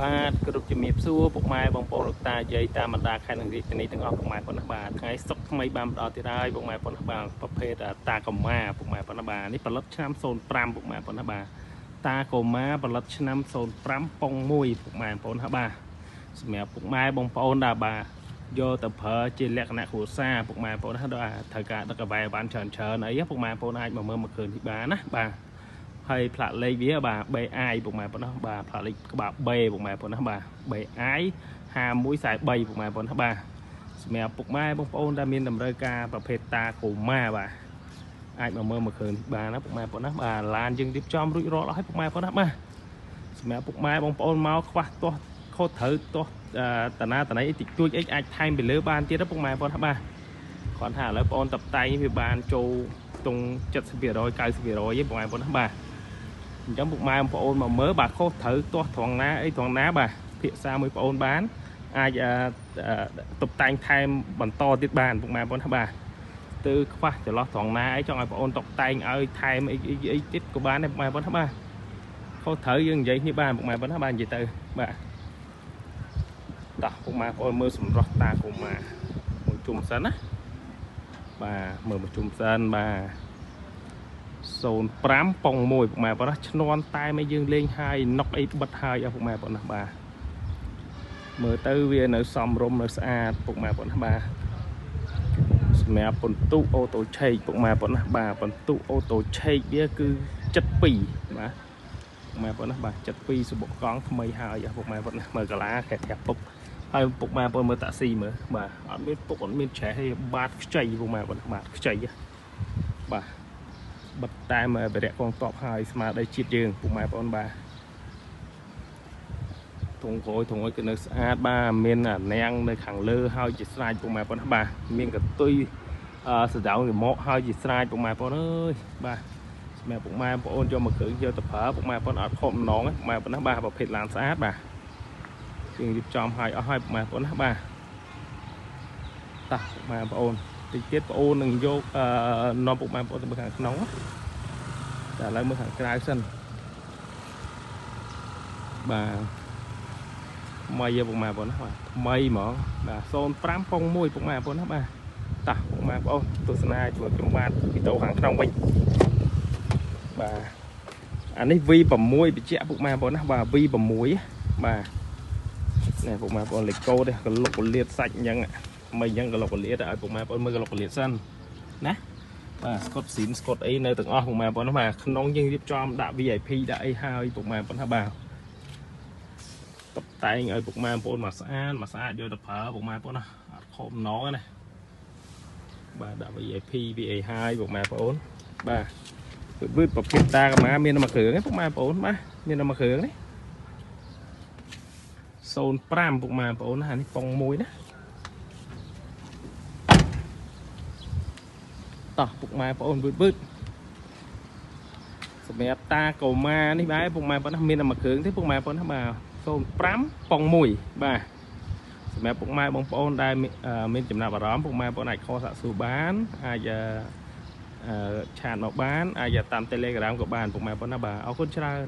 បាទគ្រប់ជំរាបសួរពុកម៉ែបងប្អូនលោកតាយាយតាមបណ្ដាខេត្តនឹងរាជធានីទាំងអស់ពុកម៉ែប៉ុណ្ណេះបាទថ្ងៃសុក្រថ្មីបានដល់ទីហើយពុកម៉ែប៉ុណ្ណេះបាទប្រភេទតាកូម៉ាពុកម៉ែប៉ុណ្ណេះបាទនេះផលិតឆ្នាំ05ពុកម៉ែប៉ុណ្ណេះបាទតាកូម៉ាផលិតឆ្នាំ05ប៉ុង1ពុកម៉ែបងប្អូនបាទសម្រាប់ពុកម៉ែបងប្អូនដែរបាទយកទៅប្រើជាលក្ខណៈគ្រួសារពុកម៉ែបងប្អូនណាដល់ត្រូវការដឹកកវ៉ែបានច្រើនអីពុកម៉ែបងប្អូនអាចមកមើលមកឃើញទីបានណាបាទហើយផ្លាកលេខវាបាទ BI ពុកម៉ែប៉ុណ្ណោះបាទផ្លាកលេខក្បាល B ពុកម៉ែប៉ុណ្ណោះបាទ BI 5143ពុកម៉ែប៉ុណ្ណោះបាទសម្រាប់ពុកម៉ែបងប្អូនដែលមានតម្រូវការប្រភេទតាកូម៉ាបាទអាចមកមើលមកឃើញបានណាពុកម៉ែប៉ុណ្ណោះបាទឡានយើងរៀបចំរួចរាល់អស់ហើយពុកម៉ែប៉ុណ្ណោះបាទសម្រាប់ពុកម៉ែបងប្អូនមកខ្វះទាស់ខុសត្រូវទាស់តាណាតណៃតិចតួចអីអាចថែមពីលើបានទៀតពុកម៉ែប៉ុណ្ណោះបាទគាត់ថាឥឡូវបងប្អូនតបតែងវាបានចូលតុង 70% 90% ឯងពុកម៉ែប៉ុណ្ណោះបាទអញ្ចឹងពុកម៉ែបងប្អូនមកមើលបាទខុសត្រូវទាស់ត្រង់ណាអីត្រង់ណាបាទភាសាមួយបងប្អូនបានអាចតុបតែងថែមបន្តទៀតបានពុកម៉ែបងប្អូនបាទទៅខ្វះចន្លោះត្រង់ណាអីចង់ឲ្យបងប្អូនតុបតែងឲ្យថែមអីទៀតក៏បានដែរពុកម៉ែបងប្អូនបាទខុសត្រូវយើងនិយាយនេះបានពុកម៉ែបងប្អូនបាទនិយាយទៅបាទតោះពុកម៉ែបងប្អូនមើលសម្រស់តាកូម៉ាមួយជុំសិនណាបាទមើលមួយជុំសិនបាទ05ប៉ុង1ពុកម៉ែបងប្អូនឈ្នន់តែមកយើងលេងហើយណុកអីបិទហើយពុកម៉ែបងប្អូនបាទមើលទៅវានៅសមរម្យនៅស្អាតពុកម៉ែបងប្អូនបាទសម្រាប់បន្ទុកអូតូឆេកពុកម៉ែបងប្អូនបាទបន្ទុកអូតូឆេកវាគឺ72បាទពុកម៉ែបងប្អូនបាទ72សបុកកង់ថ្មីហើយពុកម៉ែបងប្អូនមើលកាឡាខែធាក់ពុកហើយពុកម៉ែបងប្អូនមើលតាក់ស៊ីមើលបាទអត់មានពុកអត់មានច្រេះទេបាទខ្ចីពុកម៉ែបងប្អូនបាទខ្ចីបាទបិទតែបរិយកងតបហើយស្មារតីជាតិយើងពុកម៉ែបងប្អូនបាទធុងក្រួយធុងអុយគឺនៅស្អាតបាទមានណាំងនៅខាងលើហើយជាស្រេចពុកម៉ែបងប្អូនបាទមានកន្ទុយសដៅរមកហើយជាស្រេចពុកម៉ែបងប្អូនអើយបាទសម្រាប់ពុកម៉ែបងប្អូនយកមកគ្រឿងយកទៅប្រើពុកម៉ែបងប្អូនអត់ខកម្ដងពុកម៉ែបងប្អូនបាទប្រភេទឡានស្អាតបាទយើងរៀបចំឲ្យអស់ហើយពុកម៉ែបងប្អូនបាទតោះពុកម៉ែបងប្អូនតិចទៀតបងប្អូននឹងយកនាំពុកម៉ែបងប្អូនទៅមើលខាងក្នុងតែឥឡូវមើលខាងក្រៅសិនបាទថ្មីពុកម៉ែបងប្អូនបាទថ្មីហ្មងបាទ05ប៉ុង1ពុកម៉ែបងប្អូនណាបាទតោះពុកម៉ែបងប្អូនទស្សនាជួយខ្ញុំបាទវីដេអូខាងក្នុងវិញបាទអានេះ V6 បញ្ជាក់ពុកម៉ែបងប្អូនណាបាទ V6 បាទនេះពុកម៉ែបងប្អូនលេខកូដកលុកកលៀតសាច់អញ្ចឹងមិនអញ្ចឹងកលុកកលៀតឲ្យពុកម៉ែបងប្អូនមើលកលុកកលៀតសិនណាបាទស្កុតស៊ីនស្កុតអីនៅទាំងអស់ពុកម៉ែបងប្អូនបាទក្នុងយើងរៀបចំដាក់ VIP ដាក់អីហើយពុកម៉ែបងប្អូនបាទតុបតែងឲ្យពុកម៉ែបងប្អូនមកស្អាតយកទៅប្រើពុកម៉ែបងប្អូនណាអត់ខុសម្ដងណាបាទដាក់ VIP VA ហើយពុកម៉ែបងប្អូនបាទវឺតប្រភេទតាកូម៉ាមានមួយគ្រឿងពុកម៉ែបងប្អូនបាទមានមួយគ្រឿងនេះ05ពុកម៉ែបងប្អូនណានេះប៉ុង1ណាតោះពុកម៉ែបងប្អូនវឺតសម្រាប់តាកូម៉ានេះបាទពុកម៉ែបងប្អូនមានតែមួយគ្រឿងទេពុកម៉ែបងប្អូនបាទ05ប៉ុង1បាទសម្រាប់ពុកម៉ែបងប្អូនដែលមានចំណាប់អារម្មណ៍ពុកម៉ែបងប្អូនអាចខលសាកសួរបានអាចឆាតមកបានអាចតាម Telegram ក៏បានពុកម៉ែបងប្អូនណាបាទអរគុណច្រើន